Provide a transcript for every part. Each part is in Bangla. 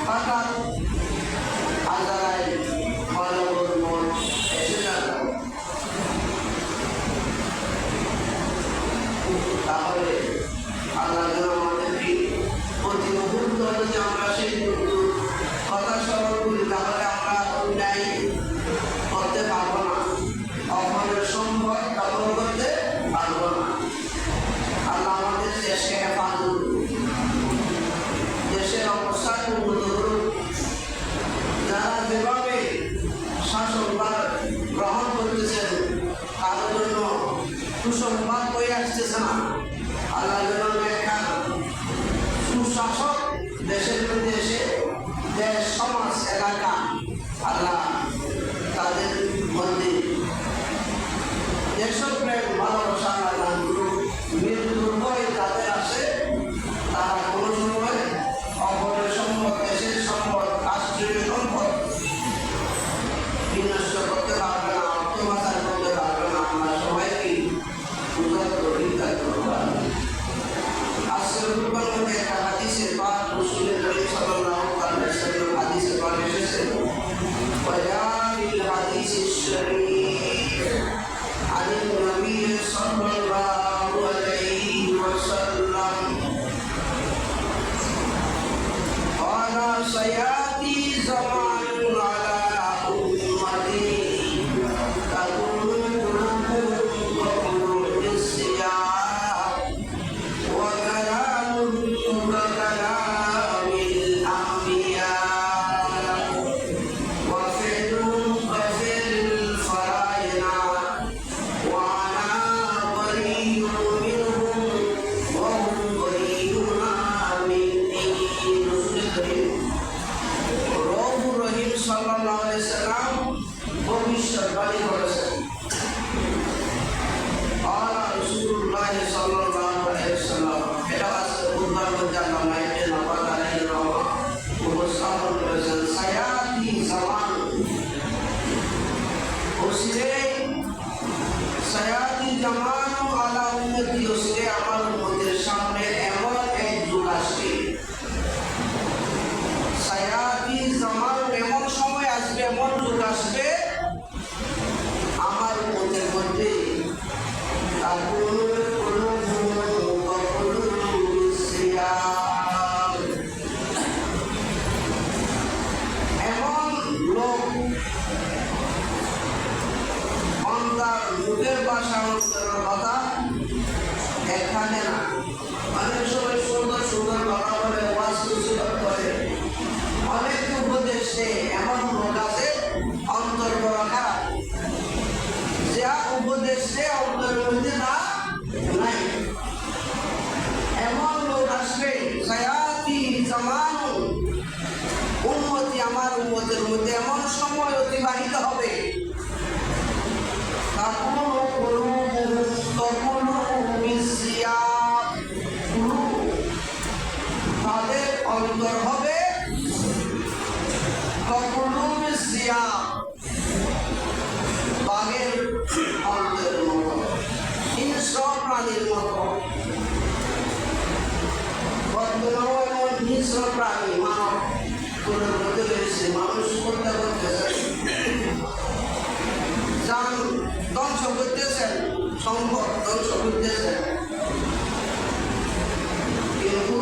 Maka azarai শাসক দেশের মধ্যে এসে দেশ সমাজ এলাকা আল্লাহ তাদের মধ্যে দেশপ্রেম ভালোবাসা আল্লাহ মৃত্যুর ভয় তাদের আসে, তারা কোনো সময় অপরের সম্পদ, দেশের সম্পদ, রাষ্ট্রীয় সম্পদ বিনষ্ট করতে পারবে না, অর্থমাচার করতে পারবে না। আমরা সবাইকে আজকের কুরবান মধ্যে একটা হাদিসের পাঠ রাসূল করিম সাল্লাল্লাহু আলাইহি ওয়াসাল্লাম হাদিসের পাঠ এসেছে, ওয়াজাবিল হাদিসিশ শরীফ আনিন নবী সাল্লাল্লাহু আলাইহি ওয়াসাল্লাম ক্বালা সায়াতি জামানুন আলা উম্মতি তাকুনু ভবিষ্যৎবাণী করেছেন। এটা আছে উদ্ধার জানা নাইটে নবাদ আলাইহির রহমা উপস্থাপন করেছেন। সায়াতি জামান ওসিরে সায়াতি জামানু আলা উম্মতি ওসিরে আমার উম্মতের সামনে এমন এক যুগ আসবে। সায়াতি জামান এমন সময় আসবে, এমন যুগ আসবে আমার উম্মতের মধ্যে এমন লোক অন্তার মুখের ভাষা অন্তরের কথা এখানে না। অনেক সময় সুন্দর সুন্দর কথা বলে, ওয়াজ করে, অনেক উপদেশ দেয়, এমন লোক আছে অন্তর বড় খারাপ, যা উপদেশ দেয় অন্তরের মধ্যে না নাই। এমন লোক আসবে সায়াতি জামানু উম্মতি আমার উম্মতের মধ্যে এমন সময় অতিবাহিত হবে তাদের অন্তর হবে বাঘের অন্তরের মতো, হিংস্র প্রাণীর মতো। এমন হিংস্র প্রাণী মানব পরিণত হয়েছে, মানুষ হত্যা করতেছেন, যান ধ্বংস করতেছেন, সম্পদ ধ্বংস করতেছেন, কিন্তু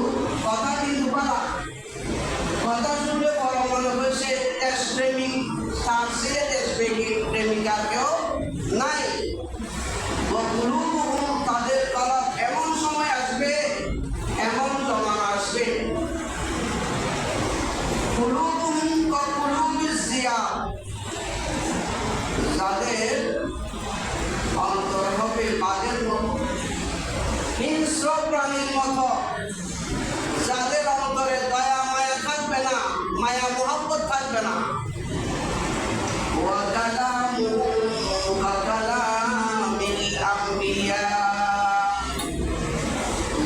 কথা কিন্তু পারা কথা শুনলে বড় মনে হয়েছে দেশপ্রেমিক, তার সে দেশপ্রেমিকা কেউ নাই। তাদের কলব এমন সময় আসবে, এমন জমানা আসবে যাদের অন্তর হবে বাঘের মতো, হিংস্র প্রাণীর মতো, যাদের অন্তরে দয়া মায়া থাকবে না, মায়া মোহাম্মত থাকবে না।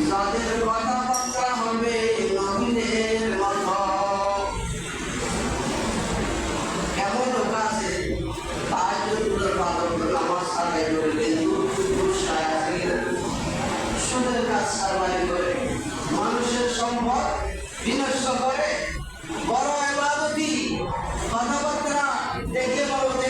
যাদের কথাবার্তা হবে নবীদের মতো। এমন লোক আছে নামাজ আদায় করে কিন্তু সুদের কাজ সার্ভাই করে, মানুষের সম্পদ বিনষ্ট করে, বড় ইবাদতি কথাবার্তা দেখে বলতে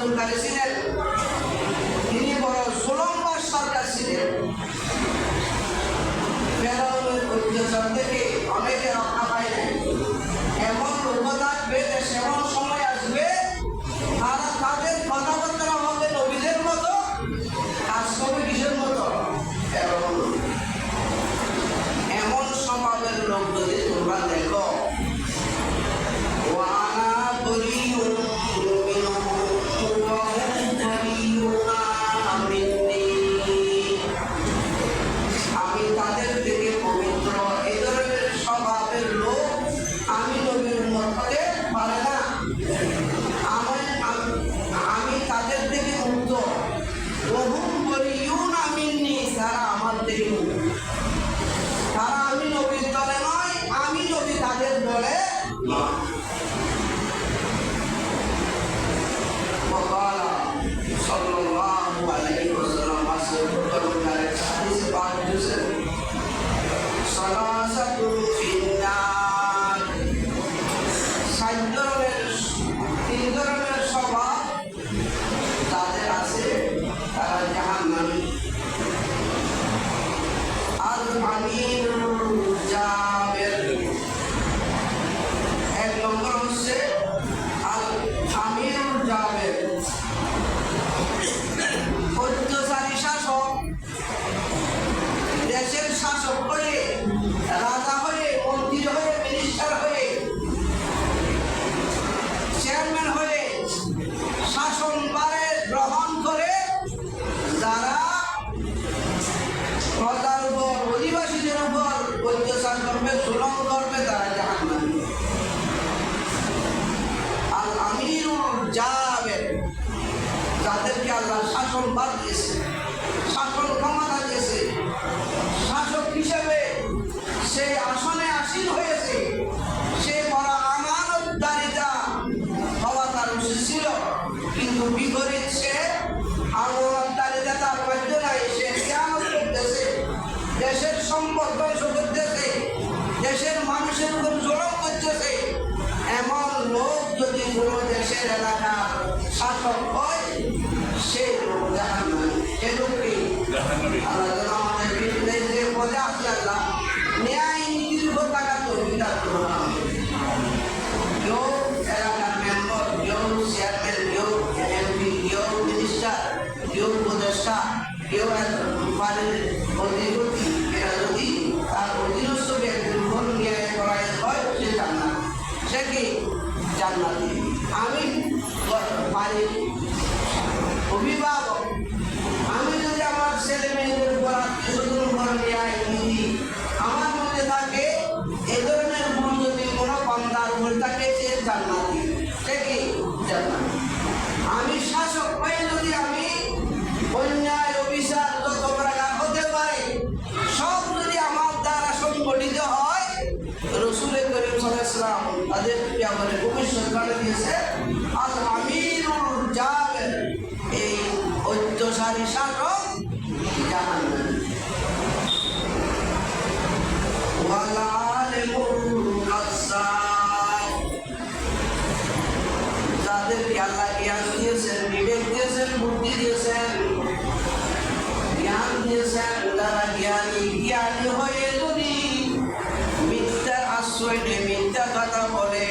অর্জনকারী ছিলেন, তিনি বড় জুলুমবাজ সরকার ছিলেন। ফেরাউনের অত্যাচার থেকে অনেকে রক্ষা পায় নাই। এমন লোক থাকবে, এমন সময় আসবে আর তাদের কথাবার্তা হবে নবীদের মতো, কাজ করবে কিসের মতো? এমন স্বভাবের লোক যদি তোমরা দেখো, আমি তাদের থেকে পবিত্র, এই ধরনের স্বভাবের লোক আমি নবীর উম্মত হতে পারে না। আমি তাদের থেকে মুক্ত, ওহুম বরিউনা মিন্নি, তারা আমার থেকে মুক্ত। তারা আমি নবীর দলে নয়, আমি নবী তাদের দলে নয়। وقال صلى الله عليه وسلم ثلاثة في النار, তিন ধরনের স্বভাব তাদের আছে, তারা জাহান্নামী। আল আমিরুল জাবের, এক নম্বর হচ্ছে আল আমিরুল জাবের, অত্যাচারী শাসক, দেশের শাসক হয়ে, রাজা হয়ে, মন্ত্রী হয়ে, মিনিস্টার হয়ে, চেয়ারম্যান হয়ে শাসনভারে গ্রহণ করে যারা প্রজার উপর, অধিবাসীদের উপর অত্যাচার করবে, জুলুম করবে, তারা জাহান্নামী। আল আমিরুল জাবের, যাদেরকে আল্লাহ শাসনভার দিয়েছে, শাসন ক্ষমতা দিয়েছে, শাসক হিসেবে সেই আসনে আসীন হয়েছে, সে বড় আমানতদারিতা হওয়া তার উচিত ছিল, কিন্তু বিপরীত সে আমানতদারিতা তার মধ্যে নাই। সে খেয়ানত করতেছে, দেশের সম্পদ ধ্বংস করতেছে, দেশের মানুষের উপর জুলুম করতেছে। এমন লোক যদি কোনো দেশের এলাকার শাসক হয়, সে লোক জাহান্নামী। সে লোককে আল্লাহ যেন আমাদের যে পদে আছে, আল্লাহ ন্যায় নীতির উপর থাকা তৌফিক দান করুন। কেউ এলাকার মেম্বার, কেউ চেয়ারম্যান, কেউ এমপি, কেউ মিনিস্টার, কেউ উপদেষ্টা, কেউ বাড়ির অধিপতি, এরা যদি তার অধীনস্থ ব্যক্তির উপর ন্যায় করাই হয়, সে জান্নাত। সে কি জান্নাতি? আমি বাড়ির অভিভাবক, আমি যদি আমার ছেলে মেয়েদের উপর, আত্মীয়স্বজনের উপর ন্যায় নীতি আমার মধ্যে থাকে, এই ধরনের গুণ যদি কোনো বান্দার উপর থাকে, সে জান্নাতি। সে কি জান্নাতি? আমি শাসক হয়ে যদি আমি অন্যায় অবিচার যত প্রকার হতে পারে সব যদি আমার দ্বারা সংগঠিত হয়, রাসূল করিম সাল্লাল্লাহু আলাইহি ওয়াসাল্লাম তাদেরকে আমাদের ভবিষ্যৎবাণী দিয়েছে আল আমিরুল জাবের, এই অত্যাচারী শাসক জাহান্নামী। ওয়াল আলিমুল কাসাব, যাদেরকে আল্লাহ জ্ঞান দিয়েছেন, বিবেক দিয়েছেন, বুদ্ধি দিয়েছেন, জ্ঞান দিয়েছেন, তারা জ্ঞানী হয়ে যদি মিথ্যার আশ্রয় নিয়ে মিথ্যা কথা বলে,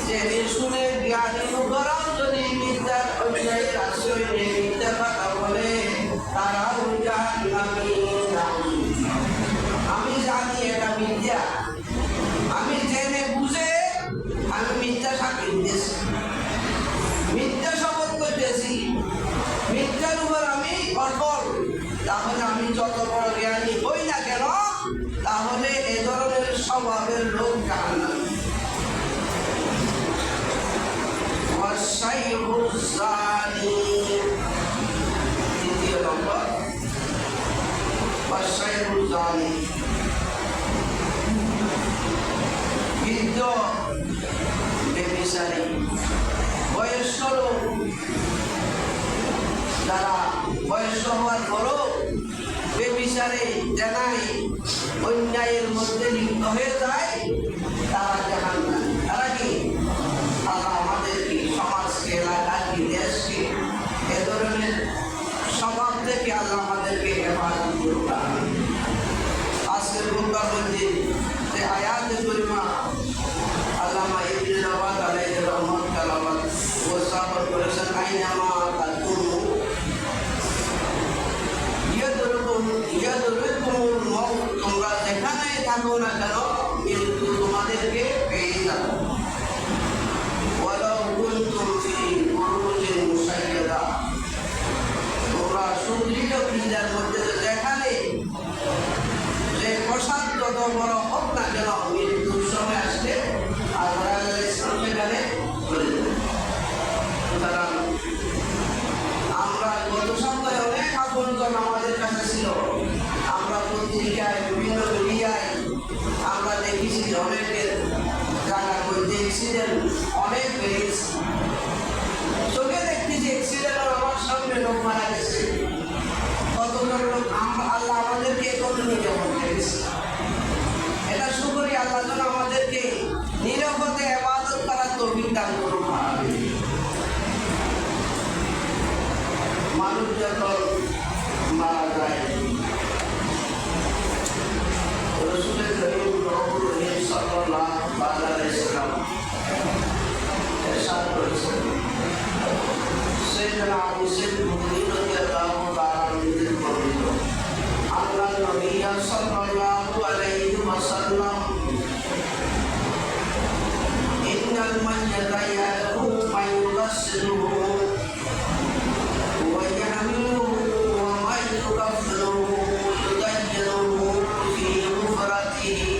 জেনে শুনে জ্ঞানী লোকেরাও যদি মিথ্যার অন্যায়ের আশ্রয় নিয়ে মিথ্যা কথা বলে, তারাও জাহান্নামী। আমি জানি এটা মিথ্যা, আমি জেনে বুঝে আমি মিথ্যা সাক্ষী দিয়েছি, মিথ্যা শপথ করতেছি, মিথ্যার উপর আমি অটল, তাহলে আমি যত বড় জ্ঞানী হই না কেন, তাহলে এ ধরনের স্বভাবের লোক জাহান্নামী। তৃতীয় নম্বর, বৃদ্ধ বেবিচারী, বয়স্ক লোক, যারা বয়স্ক হওয়ার পরও বেবিচারে জানাই অন্যায়ের মধ্যে লিপ্ত হয়ে যায়, তারা জাহান্নামী। তারা কি? তারা আমাদেরকে, সমাজকে, এলাকাকে, দেশকে আইনামা তাকুনু ইয়াদরুকুমুল মাউত, তোমরা যেখানেই থাকো না কেন কিন্তু তোমাদেরকে পেয়ে যাবে। ওয়ালাউ কুনতুম ফি বুরুজিন মুশাইয়াদা, তোমরা সুদৃঢ় পিলার মধ্যে যেখানে যে প্রসাদ যত বড় হোক না কেন মৃত্যুর সময় আসলে আজরাইল আলাইহিস সালাম সেখানে চলে যাবে। সুতরাং আমরা গত সপ্তাহে অনেক আপনজন আমাদের কাছে ছিল, আমরা পত্রিকায় বিভিন্ন মিডিয়ায় আমরা দেখেছি অনেকের জায়গার মধ্যে অ্যাক্সিডেন্ট অনেক বেড়েছে, চোখে দেখতেছি অ্যাক্সিডেন্ট আমার সামনে লোক মারা গেছে। কতজন লোক আল্লাহ আমাদেরকে কত নিরাপদ রেখেছে, এটা শুকরিয়া আল্লাহ যেন আমাদেরকে নিরাপদে ইবাদত করার তৌফিক দান করুন। মানুষ যখন মারা যায়, রাসূল করিম সাল্লাল্লাহু আলাইহি ওয়াসাল্লাম ইরশাদ করেছেন, সাইয়েদনা আবু সাঈদ খুদরি রাদিয়াল্লাহু তাআলা আনহু বলেন, আল্লাহ নবী সাল্লাল্লাহু আলাইহি ওয়াসাল্লাম ইন্নাল মাইয়াতা ইয়ারু মায়ুগাসসিলুহু ওয়া ইয়াহমিলুহু ওয়া মায়ুকাফফিরুহু ইউদায়্যিরুহু ফি গুফরাতিহি।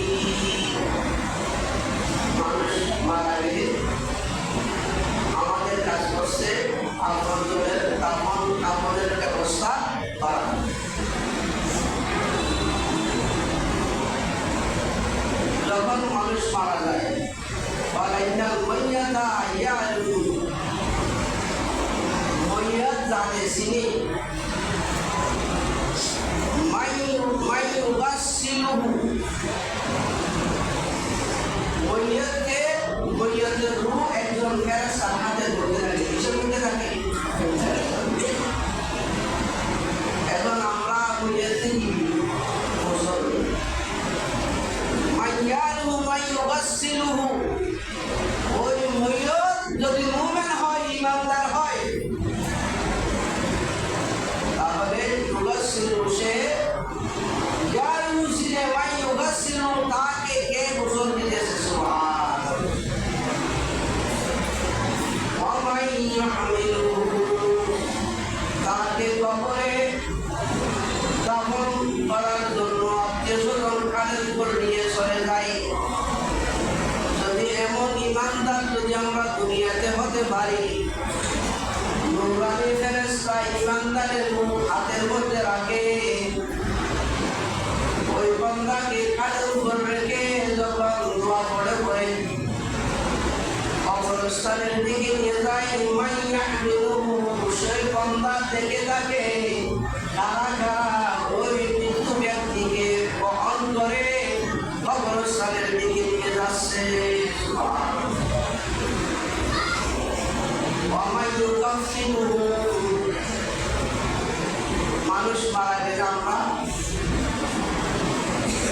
মানুষ মারা গেলে আমাদের কাজ করছে আপনজনের কাপড়ের ব্যবস্থা করা। যখন মানুষ মারা যায় ওয়ালাইনাল মাইয়াতা ইয়ারু, মাইয়াত জানে চিনি, মায়ুগাসসিলুহু, মাইয়াতের রূহ একজন ফেরেশতার হাতে ধরতে থাকে, কিসের মধ্যে থাকে? এখন আমরা মাইয়াতে কি গোসল, মাইয়ারুহু মায়ুগাসসিলুহু, ওই মাইয়াত যদি মুমিন হয়, ঈমানদার হয়, তাহলে ইউগাসসিলু, সে ইয়ারুহু সিনে মায়ুগাসসিলু, তাকে কে গোসল দিতেছে। সুবহানাল্লাহ। ওয়া মাইয়াহমিলুহু, তাকে কবরে দাফন করার জন্য আত্মীয়স্বজন কাঁধের উপর নিয়ে চলে যায়। যদি এমন ইমানদার যদি আমরা দুনিয়াতে হতে পারি, নূরানি ফেরেশতা ইমানদারের হাতের মধ্যে রাখে, ওই বান্দাকে কাঁধের উপর রেখে যখন দোয়া পড়ে পড়ে কবরস্থানের দিকে নিয়ে যায়, মাইয়াহমিলুহু, সেই বান্দা দেখে থাকে কারা কারা ওই মৃত্যু ব্যক্তিকে বহন করে কবরস্থানের দিকে নিয়ে যাচ্ছে। মানুষ মারা গেলে আমরা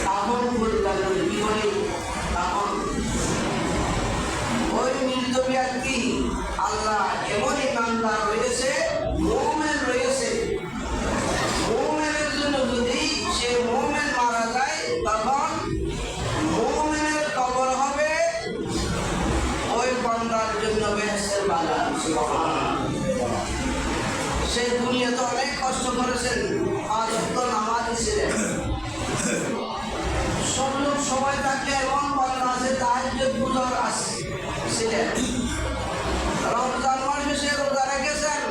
কাফন পরিধান করি, কি বলি? কাফন। ওই মৃত ব্যক্তি আল্লাহ এমন ইমানদার রয়েছে, মুমিন রয়েছে, মুমিনের জন্য যদি সে মুমিন মারা যায়, তখন মুমিনের কবর হবে ওই বান্দার জন্য বেহেশতের বাগান। সে দুনিয়াতে অনেক কষ্ট করেছেন, আজ তো নামাজি ছিলেন, সব লোক সবাই থাকলে এমন বান্দা আছে তাহাজ্জুদ গুজার ছিলেন, রমজান মাসে সে রোজা রেখেছেন,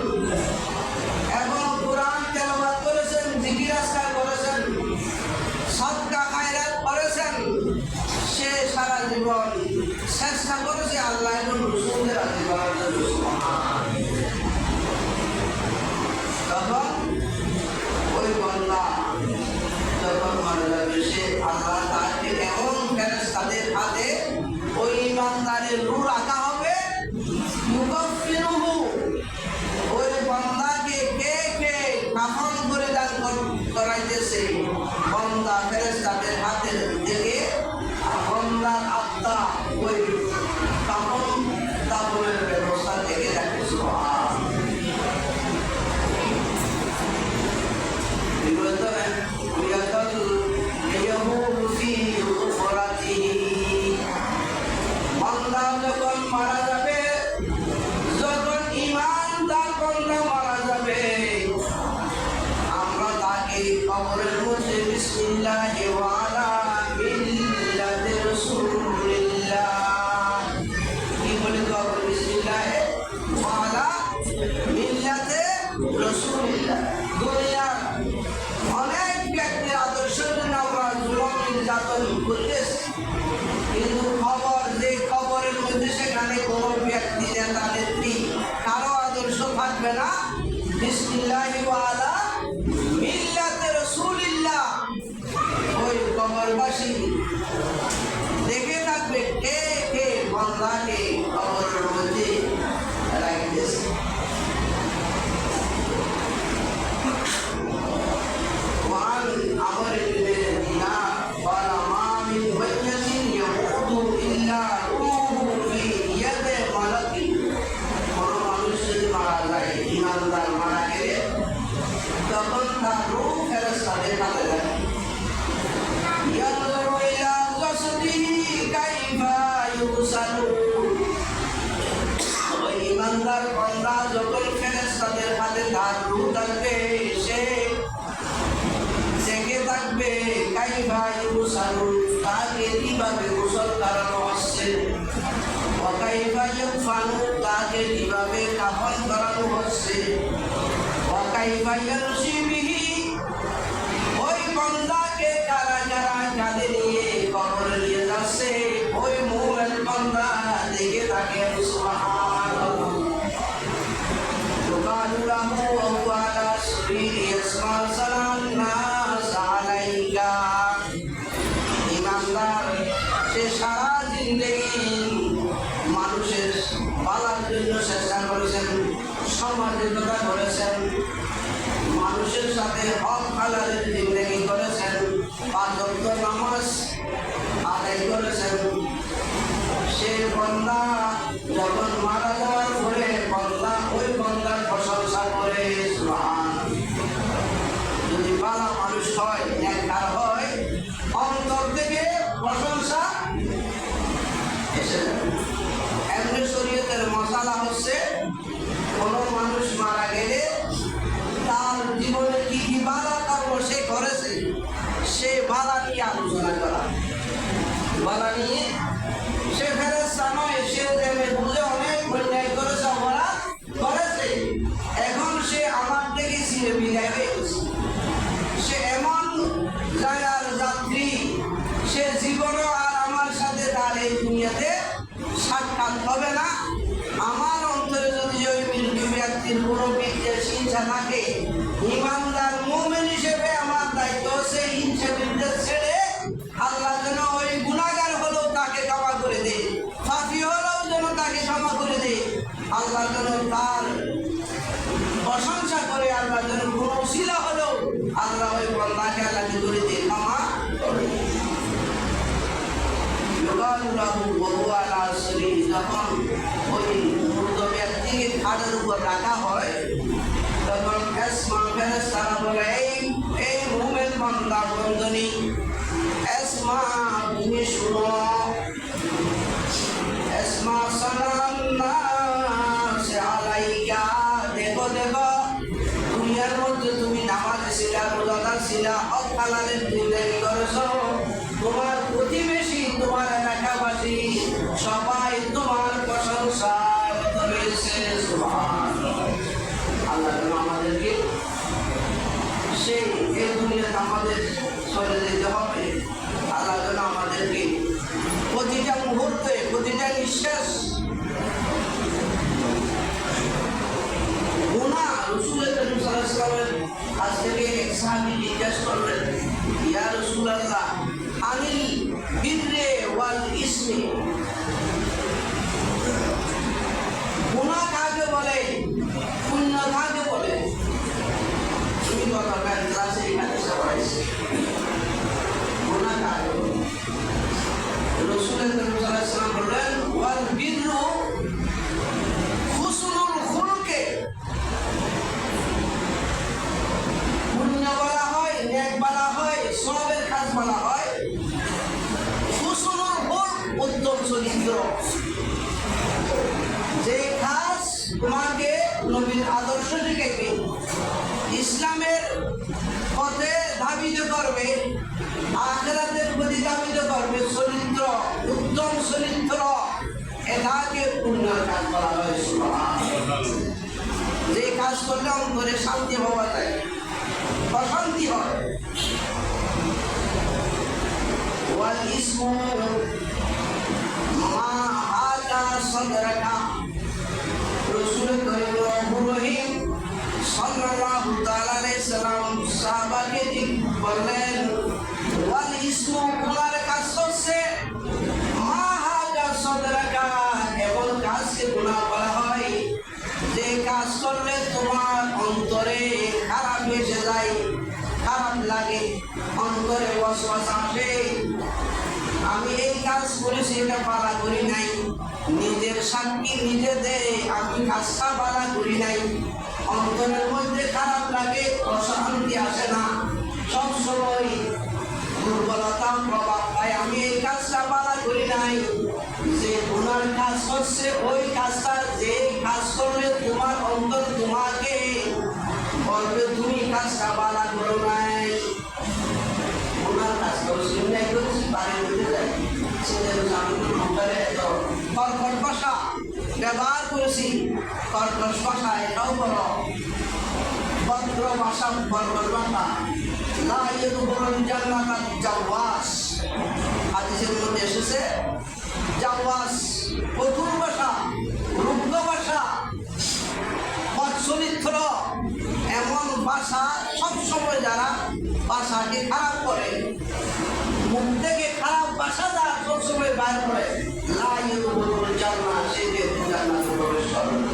এবং কোরআন তেলাওয়াত করেছেন, জিকির আজকার করেছেন, সাদকা খায়রাত করেছেন। সে সারা জীবন চেষ্টা করেছে আল্লাহ এবং রাসূলকে রাজি করার জন্য। তখন ওই বান্দা যখন মারা যাবে, সে আল্লাহ তাকে এমন ফেরেশতাদের হাতে ওই ইমানদারের রূহ রাখা হবে, কবরের মধ্যে বিসমিল্লাহ ওয়া আলা মিল্লাতি রাসূলিল্লাহ কি বলে কবর বিসমিল্লাহ ওয়া আলা মিল্লাতি রাসূলিল্লাহ। দুনিয়ার অনেক ব্যক্তির আদর্শের জন্য আমরা জুলুম নির্যাতন করতেছি, কিন্তু খবর যে খবরের মধ্যে সেখানে কোনো ব্যক্তি নেতা নেত্রী কারো আদর্শ থাকবে না। বিসমিল্লাহি ওয়া আলা মিল্লাতি রাসূলিল্লাহ ওই কবরবাসী দেখে থাকবে কে কে বান্দাকে কবরের মধ্যে রাখতেছে। وعن عمرو بن دينار قال ما من ميت يموت إلا روحه في يد ملك। কোনো মানুষ যদি মারা যায়, ইমানদার মারা গেলে তখন তার রূহ ফেরেশতাদের হাতে যায়। ইয়ানজুরু ইলা জাসদিহি কাইফা ইউসালু। ওই ইমানদার বান্দা যখন ফেরেশতাদের হাতে তার রূহ থাকবে, সে জেগে থাকবে কাইফা ইউসালু, তাকে কিভাবে গোসল করানো হচ্ছে, ওয়া কাইফা ইউফানু, তাকে কিভাবে কাফন করানো হচ্ছে, ওয়া কাইফা ইয়ামশি বিহি, ওই বান্দাকে কারা কারা কাঁধে নিয়ে কবরে নিয়ে যাচ্ছে, ওই মুমিন বান্দা দেখে থাকে। সুবহানাল্লাহ। يقال له وهو على سرير يسمع سلام الناس عليك। ইমানদার সে সারা জিন্দেগি মানুষের ভালোর জন্য চেষ্টা করেছেন, সমাজের কথা করেছেন, মানুষের সাথে হক হালালের জিন্দেগি করেছেন, 5 ওয়াক্ত নামাজ আদায় করেছেন। সে বান্দা যখন মারা যাওয়ার পরে বান্দা ওই বান্দার প্রশংসা করে। সুবহানাল্লাহ। যদি ভালো মানুষ হয়, নেককার হয়, অন্তর থেকে প্রশংসা এসে যাবে। এমনি শরীয়তের মশালা হচ্ছে কোনো মানুষ মারা গেলে তার জীবনে কি কি বাধা কর্ম সে করেছে, সে বাধা নিয়ে আলোচনা করা। বাধা নিয়ে সে ফেরেশতা নয়, সে দেবে বুঝে অনেক অন্যায় করেছে, অপরাধ করেছে, এখন সে আমার থেকে ছিঁড়ে বিদায় হয়ে গেছে। সে এমন জায়গার যাত্রী, সে জীবনও আর আমার সাথে তার এই দুনিয়াতে সাক্ষাৎ হবে না। আমার অন্তরে যদি ওই মৃত্যু ব্যক্তির কোনো বিদ্বেষ হিংসা থাকে, ইমানদার মুমিন হিসেবে আমার দায়িত্ব সেই হিংসা বিদ্বেষ ছেড়ে আল্লাহ যেন ওই গুনাহগার হলেও তাকে ক্ষমা করে দে, পাপী হলেও যেন তাকে ক্ষমা করে দে। আল্লাহ যেন তার প্রশংসা করে, আল্লাহ যেন কোনো উসিলা হলেও আল্লাহ ওই বান্দাকে আল্লাহ কি করে দে, ক্ষমা করে দে। ইউকালু লাহু ওয়া হুয়া আলা সরির, যখন ওই মৃত ব্যক্তিকে খাটের উপর রাখা হয়, তখন আসমান ফেরেশতারা বলে, এই মুমিন বান্দা বন্ধনী এসমা, তুমি শুনো, এসমা সালাম নাস আলাইকা। দেখো দেখো, দুনিয়ার মধ্যে তুমি নামাজ ছিলা, রোজাদার ছিলা, হক হালালের জিন্দেগি করেছো, তোমার প্রতিবেশী, তোমার এলাকাবাসী সবাই তোমার প্রশংসা করেছে। সুবহানাল্লাহ। আল্লাহ যেন আমাদেরকে সেই এই দুনিয়াতে আমাদের চলে যেতে হবে। আল্লাহ যেন আমাদেরকে প্রতিটা মুহূর্তে, প্রতিটা নিঃশ্বাস গুনাহ, রাসূলুল্লাহ সাল্লাল্লাহু আলাইহি ওয়াসাল্লামের কাছ থেকে এক সাহাবী জিজ্ঞেস করলেন, ইয়া রাসূলুল্লাহ আনিল বিররি ওয়াল ইসমি, গুনাহ কাকে বলে, পুণ্য কাকে বলে? তুমি গতকাল ক্লাসে এখানে পড়াইছি, গুনাহ কাকে বলে? রাসূলুল্লাহ সাল্লাল্লাহু আলাইহি ওয়াসাল্লাম বললেন, ওয়াল বিররু হুসনুল খুলকে। পুণ্য বলা হয়, নেক বলা হয়, সওয়াবের কাজ বলা হয়। হুসনুল খুলক উত্তম চরিত্র, যে কাজ তোমাকে নবীর আদর্শ শিখাইবে, ইসলামের পথে ধাবিত করবে, আখিরাতের প্রতি ধাবিত করবে, চরিত্র উত্তম চরিত্র, এটাকে পুণ্যের কাজ বলা হয়। সুবহানাল্লাহ। যে কাজ করলে অন্তরে শান্তি পাওয়া যায়, প্রশান্তি হয়। ওয়াল ইসমু মা আতা সদরাকা, রাসূল করিম রহিম সাল্লাল্লাহু তাআলা আলাইহি সাল্লাম সাহাবাকে বললেন, ওয়াল ইসমু গুনার কাজ হচ্ছে মা আতা সদরাকা, এমন কাজকে গুনাহ বলা হয় যে কাজ করলে তোমার অন্তরে খারাপ এসে যায়, খারাপ লাগে, অন্তরে ওয়াসওয়াসা আসে, আমি এই কাজ করেছি, এটা পালা করি নাই, নিজের সাক্ষী নিজে দে, আমি কাজটা পালা করি নাই, অন্তরের মধ্যে খারাপ লাগে, অশান্তি আসে না, সবসময় দুর্বলতা প্রভাব পায়, আমি এই কাজটা পালা করি নাই। যে গুনার কাজ হচ্ছে ওই কাজটা, যে কাজ করলে তোমার অন্তর তোমাকে বলবে তুমি কাজটা পালা করো নাই। গুনার কাজ করছি নাই, করছি বাড়ি উঠে যাই, কর্কট ভাষা ব্যবহার করেছি, কর্কশ ভাষা এটাও বলো, ভদ্র ভাষা কর্কট ভাষা। লা ইয়াদখুলুল জান্নাতা জাওয়াস, হাদিসের মধ্যে এসেছে জাওয়াস কঠোর ভাষা, রুগ্ন ভাষা, চরিত্র, এমন ভাষা সবসময় যারা ভাষাকে খারাপ করে, মুখ থেকে খারাপ ভাষা যারা সবসময় বাইর করে, লা ইয়াদখুলুল জান্নাহ, সে ব্যক্তি জান্নাতে প্রবেশ করবে না।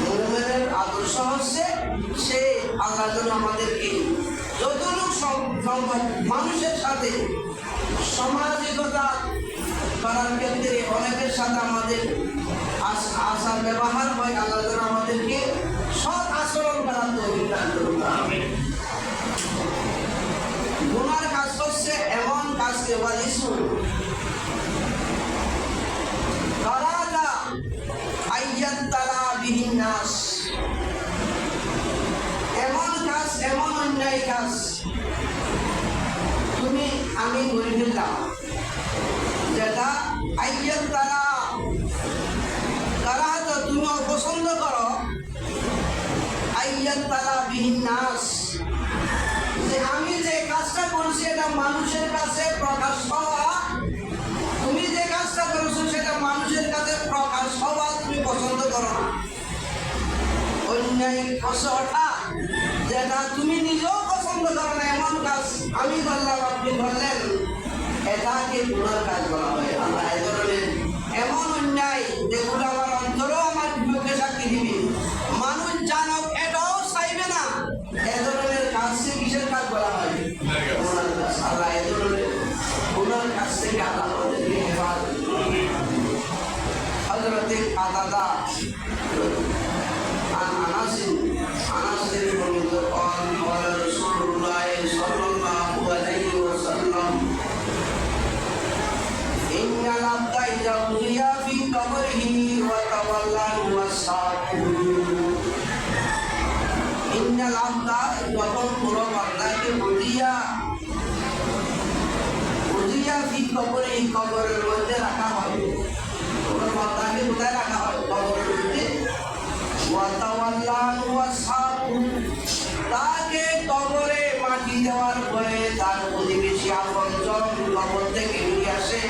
মুমিনের আদর্শ হচ্ছে সে আল্লাহ যেন আমাদেরকে যতটুকু সম্ভব মানুষের সাথে সামাজিকতা করার ক্ষেত্রে অনেকের সাথে আমাদের আচার ব্যবহার হয়, আল্লাহ যেন আমাদেরকে সৎ আচরণ করার তৌফিক দান করুন। গুনার কাজ হচ্ছে এমন কাজকে বলিস কারাদা আইয়াত্তালা বিহিন নাস, এমন কাজ, এমন অন্যায় কাজ তুমি আমি করে ফেললাম, যেটা আইয়াত্তালা কারাদা তুমি অপছন্দ করো, আইয়াত্তালা বিহিন নাস, যে আমি যে কাজটা করছি এটা মানুষের কাছে প্রকাশ হওয়া, তুমি যে কাজটা করছো সেটা মানুষের কাছে প্রকাশ হওয়া তুমি পছন্দ করো না। অন্যায় ওঠা যেটা তুমি নিজেও পছন্দ করো না, এমন কাজ আমি করলাম আপনি করলেন, এটাকে গুনার কাজ বলা হয়। আল্লাহ এ ধরনের এমন অন্যায় যেগুলো আমার অন্তরেও আমার বিপক্ষে সাক্ষী দিবে, মানুষ জানক এটাও চাইবে না, এ ধরনের কাজকে কিসের কাজ বলা হয়? গুনার কাজ। আল্লাহ এ ধরনের গুনার কাজ থেকে আল্লাহ আমাদেরকে হেফাজত করুন। হযরত কাতাদা আনাসের বর্ণিত قال رسول الله صلى الله عليه وسلم إن العبد إذا وضع في قبره وتولى وساقه إن العبد যখন পুরো বান্দাকে উদিয়া ফি কবরে, কবরের মধ্যে রাখা হয়, পুরো বান্দাকে কোথায় রাখা হয়? কবরের মধ্যে। ওয়াতাওয়াল্লা ওয়াসহাবু, তাকে কবরে মাটি দেওয়ার পরে তার প্রতিবেশী আপনজন কবর থেকে বেরিয়ে আসে।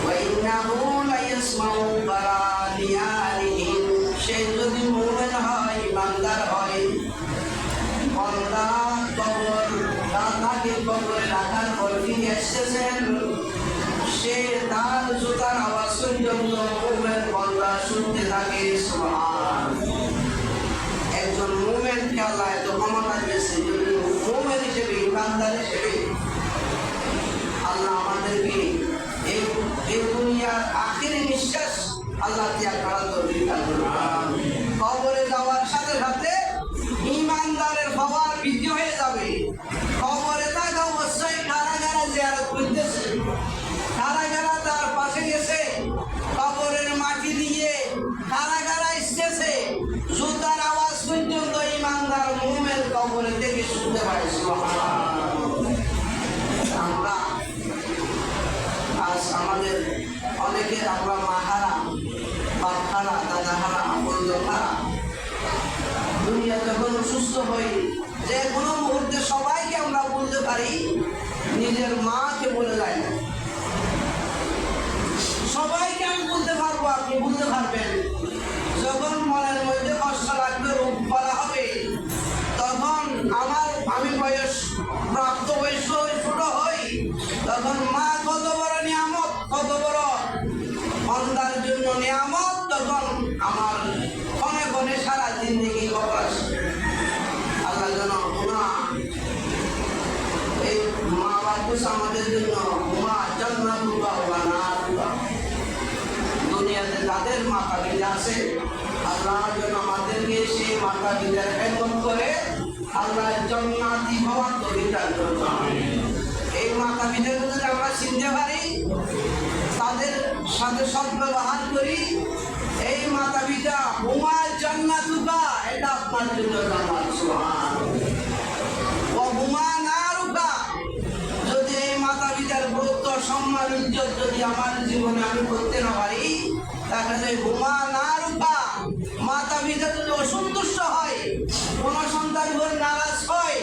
ওয়াইন্নাহু লায়াসমাউ বারানিয়ানিহিম, সে যদি মুমিন হয়, ইমানদার হয়, বান্দা কবর তাকে কবরে রাখার পর ফিরে এসেছেন, সে তার জুতার আওয়াজ পর্যন্ত মুমিন বান্দা শুনতে থাকে। সুবহানাল্লাহ। একজন মুমিনকে আল্লাহ এত ক্ষমতা দিয়েছে, যদি মুমিন হিসেবে, ইমানদার হিসেবে আল্লাহ আমাদেরকে এই দুনিয়ার আখিরি নিঃশ্বাস আল্লাহ ত্যাগ করার তৌফিক দান করুন। কবরে যাওয়ার সাথে সাথে ইমানদারের হওয়ার বৃদ্ধি হয়ে যাবে। কবরে থাকা অবস্থায় কারা কারা জিয়ারত করতেছে, কারা কারা তার পাশে গেছে, কবরের মাটি দিয়ে কারা কারা এসেছে, জুতার আওয়াজ পর্যন্ত ইমানদার মুমিন কবরে হারা, দাদা হারা, বন্ধু হারা। দুনিয়া যখন অসুস্থ হই, যে কোনো মুহূর্তে সবাইকে আমরা বলতে পারি, নিজের মাকে বলে যায় না। সবাইকে আমি বলতে পারবো, আপনি বলতে পারবেন। যখন মনের মধ্যে কষ্ট লাগবে, রোগ বলা হবে, তখন আমি বয়স প্রাপ্ত বয়স ছোট হই, তখন মা কত বড় নিয়ামত, কত বড় বান্দার জন্য নিয়ামত, তখন আমার ক্ষণে ক্ষণে সারা জিন্দগি খবর আসে। আল্লাহ যেন এই মা বাবা আমাদের জন্য মা জান্নাত বা না দুনিয়াতে যাদের মাথা পিতা আছে, আল্লাহ যেন আমাদেরকে সেই মাথা পিতার খেদমত করে আল্লাহ জান্নাতি হওয়ার তৌফিক দান করুন। এই মাতা পিতাকে যদি আমরা চিনতে পারি, তাদের সাথে সদ্ব্যবহার করি, এই মাতা পিতা হুমা জান্নাতুকা, এটা আপনার জন্য জান্নাত। সুবহানাল্লাহ। ও হুমা নারুকা, যদি এই মাতা পিতার গুরুত্ব, সম্মান, ইজ্জত যদি আমার জীবনে আমি করতে না পারি, তাহলে হুমা নারুকা, মাতা পিতা যদি অসন্তুষ্ট হয়, কোন সন্তান উপর নারাজ হয়,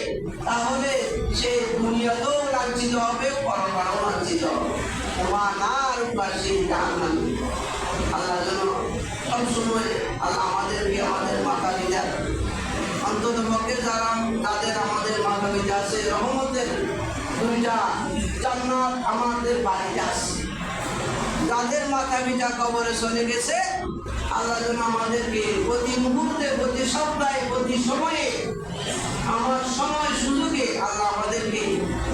তাহলে সে দুনিয়াতেও লাঞ্ছিত হবে, পরকালেও লাঞ্ছিত হবে। হুমা নারুকা, সেই জাহান্নামী। আল্লাহ যেন সবসময় আল্লাহ আমাদেরকে আমাদের মাতা পিতার অন্তত পক্ষে যারা তাদের আমাদের মাতা পিতা আছে, রহমতের দুইটা জান্নাত আমাদের বাড়িতে আছে। যাদের মাতা পিতা কবরে চলে গেছে, আল্লাহ যেন আমাদেরকে প্রতি মুহূর্তে, প্রতি সপ্তাহে, প্রতি সময়ে, আমার সময় সুযোগে আল্লাহ আমাদেরকে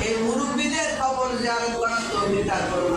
এই মুরব্বীদের কবর জিয়ারত করার তৌফিক দান করুন।